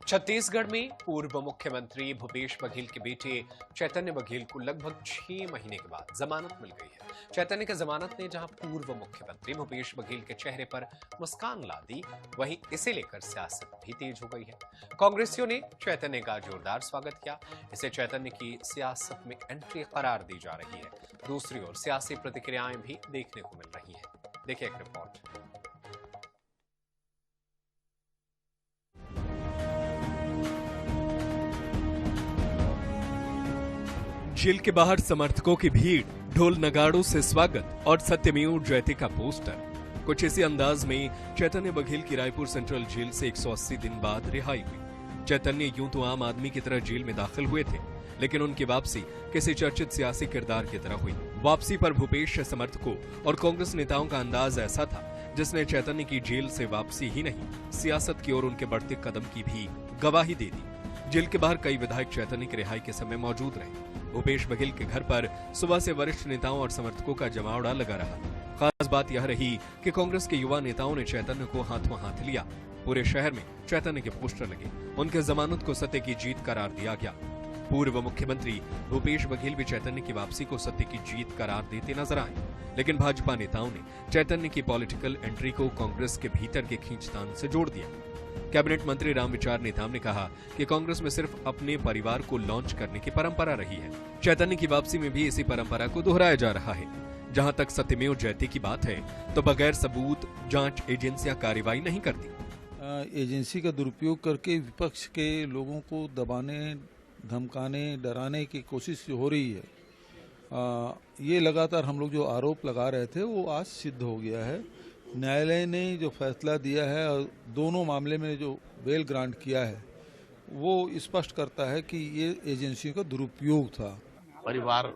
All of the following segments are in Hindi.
छत्तीसगढ़ में पूर्व मुख्यमंत्री भूपेश बघेल के बेटे चैतन्य बघेल को लगभग 6 महीने के बाद जमानत मिल गई है। चैतन्य की जमानत ने जहां पूर्व मुख्यमंत्री भूपेश बघेल के चेहरे पर मुस्कान ला दी, वहीं इसे लेकर सियासत भी तेज हो गई है। कांग्रेसियों ने चैतन्य का जोरदार स्वागत किया। इसे चैतन्य की सियासत में एंट्री करार दी जा रही है। दूसरी ओर सियासी प्रतिक्रियाएं भी देखने को मिल रही है। देखिए एक रिपोर्ट। जेल के बाहर समर्थकों की भीड़, ढोल नगाड़ों से स्वागत और सत्यमेव जयते का पोस्टर। कुछ इसी अंदाज में चैतन्य बघेल की रायपुर सेंट्रल जेल से 180 दिन बाद रिहाई हुई। चैतन्य यूं तो आम आदमी की तरह जेल में दाखिल हुए थे, लेकिन उनकी वापसी किसी चर्चित सियासी किरदार की तरह हुई। वापसी पर भूपेश समर्थकों और कांग्रेस नेताओं का अंदाज ऐसा था जिसने चैतन्य की जेल से वापसी ही नहीं, सियासत की ओर उनके बढ़ते कदम की भी गवाही दे दी। जेल के बाहर कई विधायक चैतन्य की रिहाई के समय मौजूद रहे। भूपेश बघेल के घर पर सुबह से वरिष्ठ नेताओं और समर्थकों का जमावड़ा लगा रहा। खास बात यह रही कि कांग्रेस के युवा नेताओं ने चैतन्य को हाथों हाथ लिया। पूरे शहर में चैतन्य के पोस्टर लगे। उनके जमानत को सत्य की जीत करार दिया गया। पूर्व मुख्यमंत्री भूपेश बघेल भी चैतन्य की वापसी को सत्य की जीत करार देते नजर आए, लेकिन भाजपा नेताओं ने चैतन्य की पॉलिटिकल एंट्री को कांग्रेस के भीतर के खींचतान से जोड़ दिया। कैबिनेट मंत्री रामविचार नेताम ने कहा कि कांग्रेस में सिर्फ अपने परिवार को लॉन्च करने की परंपरा रही है। चैतन्य की वापसी में भी इसी परंपरा को दोहराया जा रहा है। जहां तक सत्यमेव जयते की बात है, तो बगैर सबूत जांच एजेंसियां कार्रवाई नहीं करती। एजेंसी का दुरुपयोग करके विपक्ष के लोगों को दबाने, धमकाने, डराने की कोशिश हो रही है। ये लगातार हम लोग जो आरोप लगा रहे थे वो आज सिद्ध हो गया है। न्यायालय ने जो फैसला दिया है और दोनों मामले में जो बेल ग्रांट किया है वो स्पष्ट करता है कि ये एजेंसियों का दुरुपयोग था। परिवार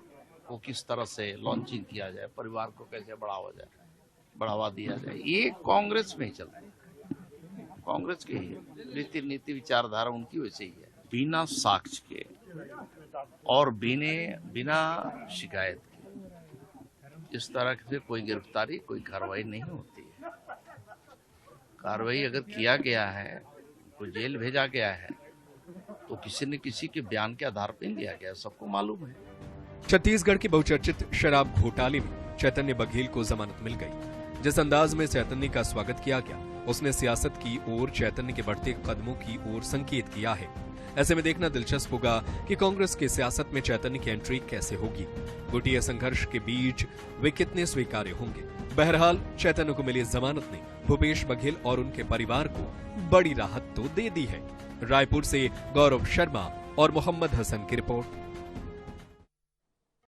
को किस तरह से लॉन्चिंग किया जाए, परिवार को कैसे बढ़ावा दिया जाए, ये कांग्रेस में ही चलता है। कांग्रेस की नीति विचारधारा उनकी वैसे ही है। बिना साक्ष्य के और बिना शिकायत के इस तरह से कोई गिरफ्तारी, कोई कार्रवाई नहीं होती है। कार्रवाई अगर किया गया है, कोई जेल भेजा गया है, तो किसी न किसी के बयान के आधार पर दिया गया, सबको मालूम है। छत्तीसगढ़ के बहुचर्चित शराब घोटाले में चैतन्य बघेल को जमानत मिल गई। जिस अंदाज में चैतन्य का स्वागत किया गया, उसने सियासत की ओर चैतन्य के बढ़ते कदमों की ओर संकेत किया है। ऐसे में देखना दिलचस्प होगा कि कांग्रेस की सियासत में चैतन्य की एंट्री कैसे होगी। गुटिया संघर्ष के बीच वे कितने स्वीकार्य होंगे। बहरहाल चैतन्य को मिली जमानत ने भूपेश बघेल और उनके परिवार को बड़ी राहत तो दे दी है। रायपुर से गौरव शर्मा और मोहम्मद हसन की रिपोर्ट।